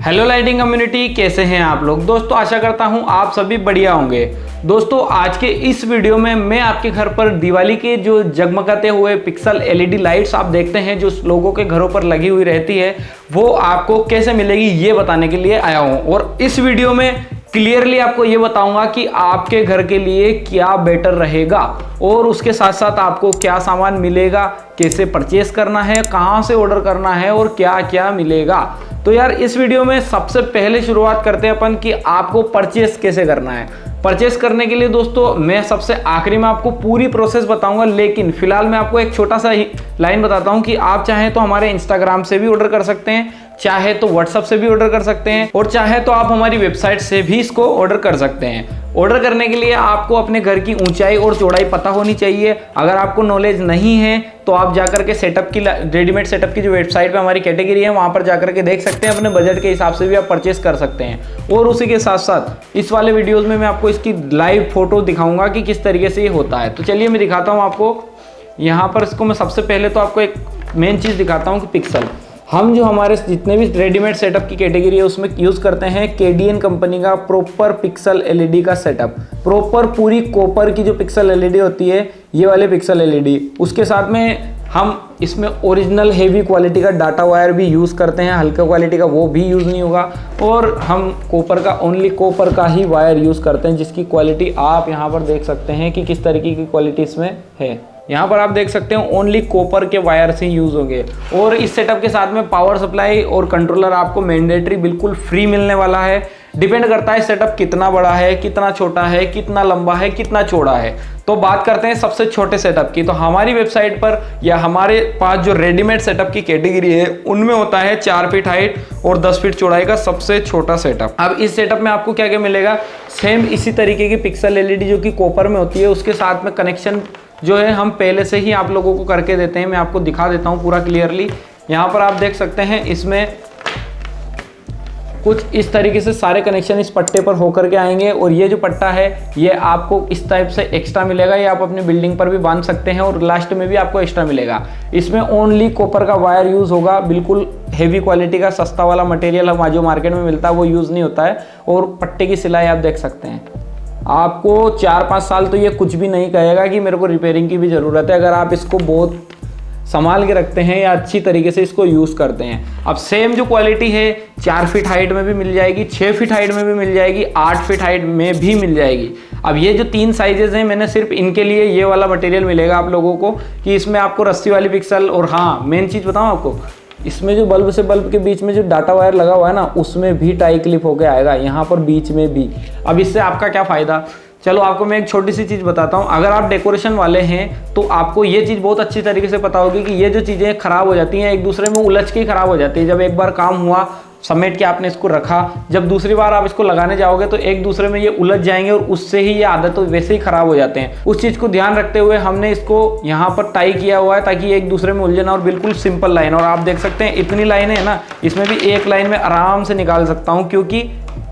Hello lighting community, कैसे हैं आप लोग। दोस्तों आशा करता हूं आप सभी बढ़िया होंगे। दोस्तों आज के इस वीडियो में मैं आपके घर पर दिवाली के जो जगमगाते हुए पिक्सल एलईडी लाइट्स आप देखते हैं जो लोगों के घरों पर लगी हुई रहती है, वो आपको कैसे मिलेगी ये बताने के लिए आया हूं। और इस वीडियो में क्लियरली आपको ये बताऊंगा कि आपके घर के लिए क्या बेटर रहेगा और उसके साथ साथ आपको क्या सामान मिलेगा, कैसे परचेस करना है, कहां से ऑर्डर करना है और क्या क्या मिलेगा। तो यार इस वीडियो में सबसे पहले शुरुआत करते हैं अपन कि आपको परचेस कैसे करना है। परचेस करने के लिए दोस्तों मैं सबसे आखिरी में आपको पूरी प्रोसेस बताऊंगा, लेकिन फिलहाल मैं आपको एक छोटा सा ही लाइन बताता हूं कि आप चाहें तो हमारे इंस्टाग्राम से भी ऑर्डर कर सकते हैं, चाहे तो व्हाट्सएप से भी ऑर्डर कर सकते हैं और चाहे तो आप हमारी वेबसाइट से भी इसको ऑर्डर कर सकते हैं। ऑर्डर करने के लिए आपको अपने घर की ऊंचाई और चौड़ाई पता होनी चाहिए। अगर आपको नॉलेज नहीं है तो आप जाकर के सेटअप की रेडीमेड सेटअप की जो वेबसाइट पे हमारी कैटेगरी है वहां पर जाकर के देख सकते हैं। अपने बजट के हिसाब से भी आप परचेस कर सकते हैं। और उसी के साथ साथ इस वाले वीडियोस में मैं आपको इसकी लाइव फोटो दिखाऊंगा कि किस तरीके से ये होता है। तो चलिए मैं दिखाता हूँ आपको। यहाँ पर इसको मैं सबसे पहले तो आपको एक मेन चीज़ दिखाता हूँ कि पिक्सल हम जो हमारे जितने भी रेडीमेड सेटअप की कैटेगरी है उसमें यूज़ करते हैं केडीएन कंपनी का प्रॉपर पिक्सल एलईडी का सेटअप। प्रॉपर पूरी कॉपर की जो पिक्सल एलईडी होती है, ये वाले पिक्सल एलईडी, उसके साथ में हम इसमें ओरिजिनल हेवी क्वालिटी का डाटा वायर भी यूज़ करते हैं। हल्का क्वालिटी का वो भी यूज़ नहीं होगा। और हम कॉपर का ओनली कॉपर का ही वायर यूज़ करते हैं, जिसकी क्वालिटी आप यहाँ पर देख सकते हैं कि किस तरीके की क्वालिटी इसमें है। यहाँ पर आप देख सकते हैं ओनली कॉपर के वायर से यूज़ होंगे। और इस सेटअप के साथ में पावर सप्लाई और कंट्रोलर आपको मैंडेटरी बिल्कुल फ्री मिलने वाला है। डिपेंड करता है सेटअप कितना बड़ा है, कितना छोटा है, कितना लंबा है, कितना चौड़ा है। तो बात करते हैं सबसे छोटे सेटअप की। तो हमारी वेबसाइट पर या हमारे पास जो रेडीमेड सेटअप की कैटेगरी है उनमें होता है 4 फीट हाइट और 10 फीट चौड़ाई का सबसे छोटा सेटअप। अब इस सेटअप में आपको क्या क्या मिलेगा, सेम इसी तरीके की पिक्सल एलईडी जो कि कॉपर में होती है, उसके साथ में कनेक्शन जो है हम पहले से ही आप लोगों को करके देते हैं। मैं आपको दिखा देता हूँ पूरा क्लियरली। यहाँ पर आप देख सकते हैं इसमें कुछ इस तरीके से सारे कनेक्शन इस पट्टे पर होकर के आएंगे। और ये जो पट्टा है ये आपको इस टाइप से एक्स्ट्रा मिलेगा, ये आप अपनी बिल्डिंग पर भी बांध सकते हैं और लास्ट में भी आपको एक्स्ट्रा मिलेगा। इसमें ओनली कॉपर का वायर यूज़ होगा, बिल्कुल हेवी क्वालिटी का सस्ता वाला मटेरियल हम जो मार्केट में मिलता है वो यूज़ नहीं होता है। और पट्टे की सिलाई आप देख सकते हैं। आपको 4-5 साल तो ये कुछ भी नहीं कहेगा कि मेरे को रिपेयरिंग की भी ज़रूरत है, अगर आप इसको बहुत संभाल के रखते हैं या अच्छी तरीके से इसको यूज़ करते हैं। अब सेम जो क्वालिटी है 4 फीट हाइट में भी मिल जाएगी, 6 फीट हाइट में भी मिल जाएगी, 8 फीट हाइट में भी मिल जाएगी। अब ये जो 3 साइजेज़ हैं मैंने सिर्फ इनके लिए ये वाला मटेरियल मिलेगा आप लोगों को कि इसमें आपको रस्सी वाली पिक्सल। और हाँ, मेन चीज़ बताऊँ आपको, इसमें जो बल्ब से बल्ब के बीच में जो डाटा वायर लगा हुआ है ना, उसमें भी टाई क्लिप होके आएगा, यहाँ पर बीच में भी। अब इससे आपका क्या फ़ायदा, चलो आपको मैं एक छोटी सी चीज़ बताता हूँ। अगर आप डेकोरेशन वाले हैं तो आपको ये चीज़ बहुत अच्छी तरीके से पता होगी कि ये जो चीज़ें ख़राब हो जाती हैं एक दूसरे में उलझ के ही ख़राब हो जाती है। जब एक बार काम हुआ, समेट के आपने इसको रखा, जब दूसरी बार आप इसको लगाने जाओगे तो एक दूसरे में ये उलझ जाएंगे और उससे ही ये आदत तो वैसे ही ख़राब हो जाते हैं। उस चीज़ को ध्यान रखते हुए हमने इसको यहाँ पर टाई किया हुआ है ताकि एक दूसरे में उलझे ना, और बिल्कुल सिंपल लाइन। और आप देख सकते हैं इतनी लाइनें है ना, इसमें भी एक लाइन में आराम से निकाल सकता हूँ क्योंकि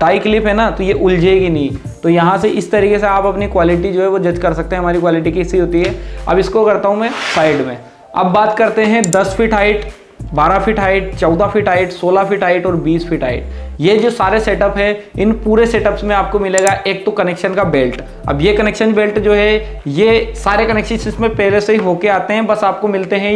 टाई क्लिप है ना, तो ये उलझेगी नहीं। तो यहाँ से इस तरीके से आप अपनी क्वालिटी जो है वो जज कर सकते हैं। हमारी क्वालिटी कैसी होती है। अब इसको करता हूँ मैं साइड में। अब बात करते हैं 10 feet height, 12 feet height, 14 feet height, 16 feet height और 20 फीट हाइट। ये जो सारे सेटअप है, इन पूरे सेटअप्स में आपको मिलेगा एक तो कनेक्शन का बेल्ट। अब ये कनेक्शन बेल्ट जो है, ये सारे कनेक्शन इसमें पहले से ही होके आते हैं, बस आपको मिलते हैं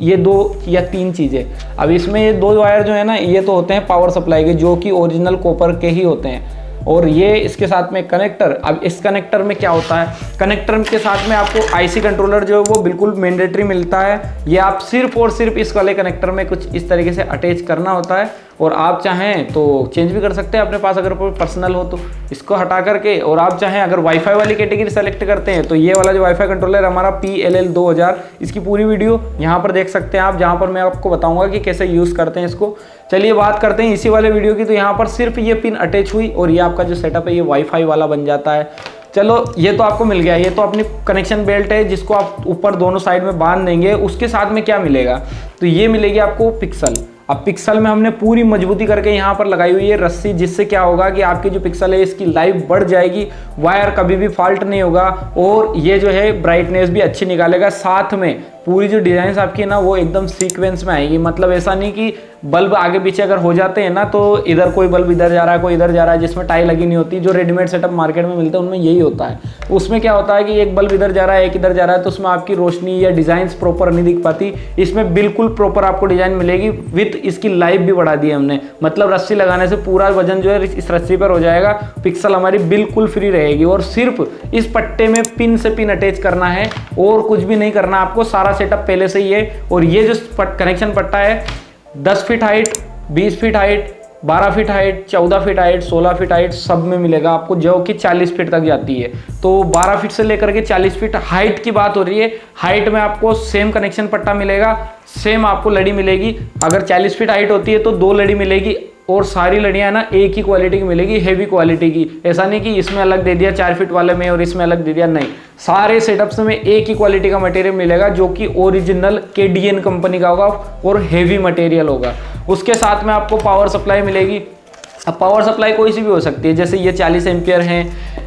ये 2 या 3 चीज़ें। अब इसमें ये 2 वायर जो है ना, ये तो होते हैं पावर सप्लाई के, जो कि ओरिजिनल कॉपर के ही होते हैं। और ये इसके साथ में कनेक्टर। अब इस कनेक्टर में क्या होता है, कनेक्टर के साथ में आपको आईसी कंट्रोलर जो है वो बिल्कुल मैंडेटरी मिलता है। ये आप सिर्फ और सिर्फ इस वाले कनेक्टर में कुछ इस तरीके से अटैच करना होता है। और आप चाहें तो चेंज भी कर सकते हैं अपने पास, अगर पर्सनल हो तो इसको हटा करके। और आप चाहें अगर वाईफाई वाली कैटेगरी सेलेक्ट करते हैं तो ये वाला जो वाईफाई कंट्रोलर हमारा PLL 2000, इसकी पूरी वीडियो यहाँ पर देख सकते हैं आप, जहाँ पर मैं आपको बताऊंगा कि कैसे यूज़ करते हैं इसको। चलिए बात करते हैं इसी वाले वीडियो की। तो यहाँ पर सिर्फ ये पिन अटैच हुई और ये आपका जो सेटअप है ये वाईफाई वाला बन जाता है। चलो ये तो आपको मिल गया। ये तो अपनी कनेक्शन बेल्ट है जिसको आप ऊपर दोनों साइड में बांध देंगे। उसके साथ में क्या मिलेगा, तो ये मिलेगी आपको पिक्सल। अब पिक्सल में हमने पूरी मजबूती करके यहाँ पर लगाई हुई है रस्सी, जिससे क्या होगा कि आपकी जो पिक्सल है इसकी लाइफ बढ़ जाएगी, वायर कभी भी फॉल्ट नहीं होगा और ये जो है ब्राइटनेस भी अच्छी निकालेगा। साथ में पूरी जो डिज़ाइन आपकी है ना वो एकदम सीक्वेंस में आएगी। मतलब ऐसा नहीं कि बल्ब आगे पीछे अगर हो जाते हैं ना तो इधर कोई बल्ब इधर जा रहा है कोई इधर जा रहा है, जिसमें टाई लगी नहीं होती। जो रेडीमेड सेटअप मार्केट में मिलते हैं उनमें यही होता है। उसमें क्या होता है कि एक बल्ब इधर जा रहा है एक इधर जा रहा है, तो उसमें आपकी रोशनी या डिज़ाइन प्रॉपर नहीं दिख पाती। इसमें बिल्कुल प्रॉपर आपको डिज़ाइन मिलेगी, विथ इसकी लाइफ भी बढ़ा दी है हमने। मतलब रस्सी लगाने से पूरा वजन जो है इस रस्सी पर हो जाएगा, पिक्सल हमारी बिल्कुल फ्री रहेगी। और सिर्फ इस पट्टे में पिन से पिन अटैच करना है और कुछ भी नहीं करना आपको, सारा सेटअप पहले से ही है। और ये जो कनेक्शन पट्टा है 10 feet height, 20 feet height, 12 feet height, 14 feet height, 16 feet height सब में मिलेगा आपको, जो कि 40 फीट तक जाती है। तो 12 फीट से लेकर के 40 फीट हाइट की बात हो रही है। हाइट में आपको सेम कनेक्शन पट्टा मिलेगा, सेम आपको लड़ी मिलेगी। अगर 40 फीट हाइट होती है तो 2 लड़ी मिलेगी, और सारी लड़ियां ना एक ही क्वालिटी की मिलेगी, हेवी क्वालिटी की। ऐसा नहीं कि इसमें अलग दे दिया 4 फीट वाले में और इसमें अलग दे दिया, नहीं। सारे सेटअप्स में एक ही क्वालिटी का मटेरियल मिलेगा, जो कि ओरिजिनल KDN कंपनी का होगा और हेवी मटेरियल होगा। उसके साथ में आपको पावर सप्लाई मिलेगी। अब पावर सप्लाई कोई सी भी हो सकती है, जैसे ये 40 एम्पियर हैं,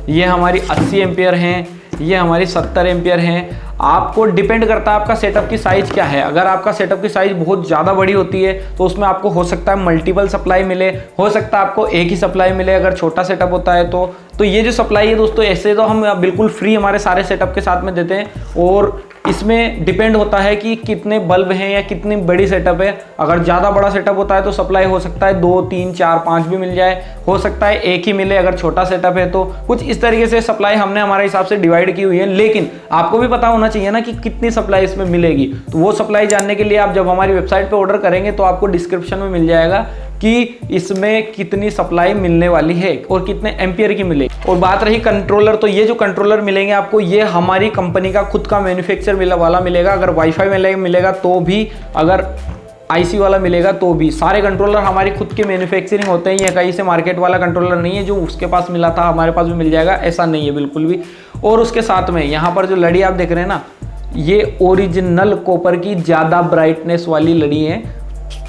ये हमारी 80 एम्पियर हैं, ये हमारी 70 एम्पियर हैं। आपको डिपेंड करता है आपका सेटअप की साइज़ क्या है। अगर आपका सेटअप की साइज़ बहुत ज़्यादा बड़ी होती है तो उसमें आपको हो सकता है मल्टीपल सप्लाई मिले, हो सकता है आपको एक ही सप्लाई मिले अगर छोटा सेटअप होता है तो ये जो सप्लाई है दोस्तों, ऐसे तो हम बिल्कुल फ्री हमारे सारे सेटअप के साथ में देते हैं। और इसमें डिपेंड होता है कि कितने बल्ब हैं या कितनी बड़ी सेटअप है। अगर ज़्यादा बड़ा सेटअप होता है तो सप्लाई हो सकता है 2, 3, 4, 5 भी मिल जाए, हो सकता है एक ही मिले अगर छोटा सेटअप है तो। कुछ इस तरीके से सप्लाई हमने हमारे हिसाब से डिवाइड की हुई है। लेकिन आपको भी पता होना चाहिए ना कि कितनी सप्लाई इसमें मिलेगी। तो वो सप्लाई जानने के लिए आप जब हमारी वेबसाइट पर ऑर्डर करेंगे तो आपको डिस्क्रिप्शन में मिल जाएगा कि इसमें कितनी सप्लाई मिलने वाली है और कितने एम्पियर की मिलेगी। और बात रही कंट्रोलर, तो ये जो कंट्रोलर मिलेंगे आपको, ये हमारी कंपनी का खुद का मैन्युफैक्चर वाला मिलेगा। अगर वाईफाई मिलेगा तो भी, अगर IC वाला मिलेगा तो भी। सारे कंट्रोलर हमारी खुद के मैन्युफैक्चरिंग होते हैं। ये कहीं से मार्केट वाला कंट्रोलर नहीं है जो उसके पास मिला था हमारे पास भी मिल जाएगा, ऐसा नहीं है बिल्कुल भी। और उसके साथ में यहाँ पर जो लड़ी आप देख रहे हैं ना, ये ओरिजिनल कॉपर की ज़्यादा ब्राइटनेस वाली लड़ी है।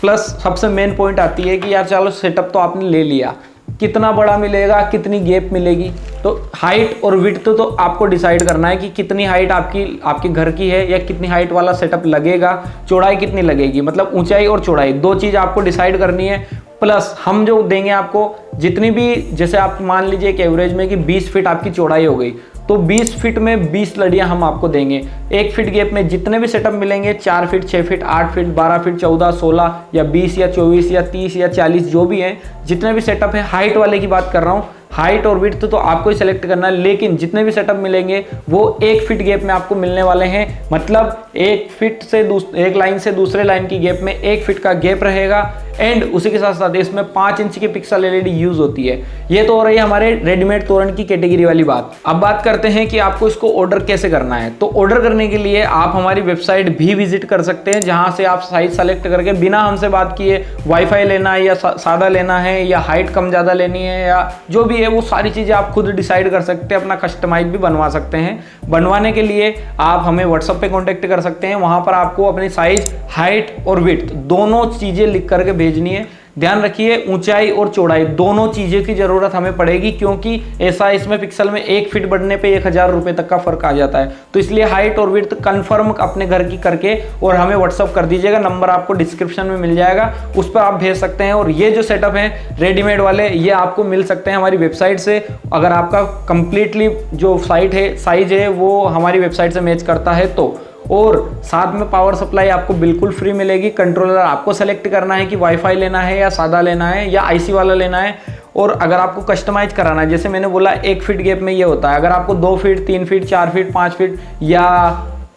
प्लस सबसे मेन पॉइंट आती है कि यार चलो सेटअप तो आपने ले लिया, कितना बड़ा मिलेगा, कितनी गैप मिलेगी। तो हाइट और विड्थ तो आपको डिसाइड करना है कि कितनी हाइट आपके घर की है या कितनी हाइट वाला सेटअप लगेगा, चौड़ाई कितनी लगेगी, मतलब ऊंचाई और चौड़ाई 2 चीज़ आपको डिसाइड करनी है। प्लस हम जो देंगे आपको जितनी भी, जैसे आप मान लीजिए एक एवरेज में कि 20 फीट आपकी चौड़ाई हो गई, तो 20 फीट में 20 लड़ियां हम आपको देंगे। 1 फीट गैप में जितने भी सेटअप मिलेंगे, 4 फीट, 6 फीट, 8 फीट, 12 फीट, 14, 16 या 20 या 24 या 30 या 40 जो भी हैं, जितने भी सेटअप है, हाइट वाले की बात कर रहा हूँ। हाइट और विड्थ तो आपको ही सेलेक्ट करना है, लेकिन जितने भी सेटअप मिलेंगे वो 1 फीट गैप में आपको मिलने वाले हैं। मतलब 1 फीट से एक लाइन से दूसरे लाइन की गैप में 1 फीट का गैप रहेगा। एंड उसी के साथ साथ इसमें 5 इंच की पिक्सल LED यूज होती है। ये तो हो रही है हमारे रेडीमेड तोरण की कैटेगरी वाली बात। अब बात करते हैं कि आपको इसको ऑर्डर कैसे करना है। तो ऑर्डर करने के लिए आप हमारी वेबसाइट भी विजिट कर सकते हैं, जहां से आप साइज सेलेक्ट करके बिना हमसे बात किए वाईफाई लेना है या सादा लेना है या हाइट कम ज़्यादा लेनी है या जो भी है, वो सारी चीज़ें आप खुद डिसाइड कर सकते हैं। अपना कस्टमाइज भी बनवा सकते हैं। बनवाने के लिए आप हमें व्हाट्सएप पे कॉन्टेक्ट कर सकते हैं। वहां पर आपको अपनी साइज, हाइट और विड्थ दोनों चीज़ें लिख करके भेजनी है। ध्यान रखिए, ऊंचाई और चौड़ाई दोनों चीज़ों की ज़रूरत हमें पड़ेगी, क्योंकि ऐसा इसमें पिक्सल में 1 फीट बढ़ने पे 1000 रुपये तक का फ़र्क आ जाता है। तो इसलिए हाइट और विड्थ कंफर्म अपने घर की करके और हमें व्हाट्सअप कर दीजिएगा। नंबर आपको डिस्क्रिप्शन में मिल जाएगा, उस पर आप भेज सकते हैं। और ये जो सेटअप है रेडीमेड वाले, ये आपको मिल सकते हैं हमारी वेबसाइट से। अगर आपका कंप्लीटली जो साइट है, साइज है, वो हमारी वेबसाइट से मैच करता है तो। और साथ में पावर सप्लाई आपको बिल्कुल फ्री मिलेगी। कंट्रोलर आपको सेलेक्ट करना है कि वाईफाई लेना है या सादा लेना है या IC वाला लेना है। और अगर आपको कस्टमाइज कराना है, जैसे मैंने बोला 1 फीट गैप में ये होता है, अगर आपको 2 फीट, 3 फीट, 4 फीट, 5 फीट या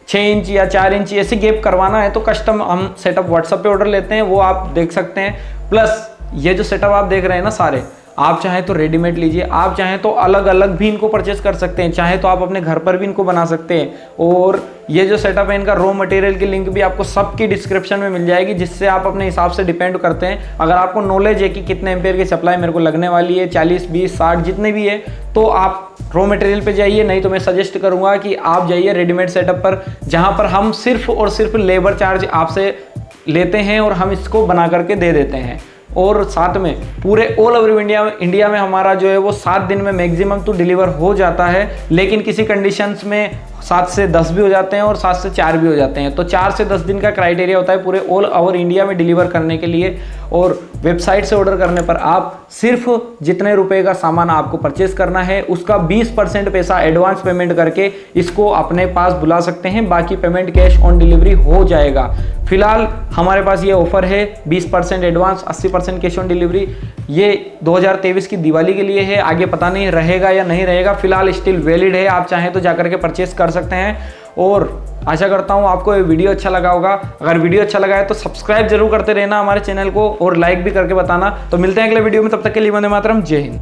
6 इंच या 4 इंच ऐसे गैप करवाना है तो कस्टम हम सेटअप व्हाट्सएप पे ऑर्डर लेते हैं, वो आप देख सकते हैं। प्लस ये जो सेटअप आप देख रहे हैं ना सारे, आप चाहें तो रेडीमेड लीजिए, आप चाहें तो अलग अलग भी इनको परचेस कर सकते हैं, चाहे तो आप अपने घर पर भी इनको बना सकते हैं। और ये जो सेटअप है, इनका रॉ मटेरियल की लिंक भी आपको सबकी डिस्क्रिप्शन में मिल जाएगी, जिससे आप अपने हिसाब से डिपेंड करते हैं। अगर आपको नॉलेज है कि कितने एम्पेयर की सप्लाई मेरे को लगने वाली है, 40, 20, 60 जितने भी है, तो आप रॉ मटेरियल पे जाइए। नहीं तो मैं सजेस्ट करूँगा कि आप जाइए रेडीमेड सेटअप पर, जहाँ पर हम सिर्फ और सिर्फ लेबर चार्ज आपसे लेते हैं और हम इसको बना करके दे देते हैं। और साथ में पूरे ऑल ओवर इंडिया में हमारा जो है वो 7 दिन में मैक्सिमम तो डिलीवर हो जाता है। लेकिन किसी कंडीशंस में 7 से 10 भी हो जाते हैं और 7 से 4 भी हो जाते हैं। तो 4 से 10 दिन का क्राइटेरिया होता है पूरे ऑल ओवर इंडिया में डिलीवर करने के लिए। और वेबसाइट से ऑर्डर करने पर आप सिर्फ जितने रुपए का सामान आपको परचेस करना है उसका 20% पैसा एडवांस पेमेंट करके इसको अपने पास बुला सकते हैं, बाकी पेमेंट कैश ऑन डिलीवरी हो जाएगा। फिलहाल हमारे पास ये ऑफर है 20% एडवांस 80% कैश ऑन डिलीवरी। ये 2023 की दिवाली के लिए है, आगे पता नहीं रहेगा या नहीं रहेगा, फिलहाल स्टिल वैलिड है। आप चाहें तो जाकर के परचेस कर सकते हैं। और आशा करता हूँ आपको ये वीडियो अच्छा लगा होगा। अगर वीडियो अच्छा लगा है तो सब्सक्राइब जरूर करते रहना हमारे चैनल को और लाइक भी करके बताना। तो मिलते हैं अगले वीडियो में, तब तक के लिए वंदे मातरम, जय हिंद।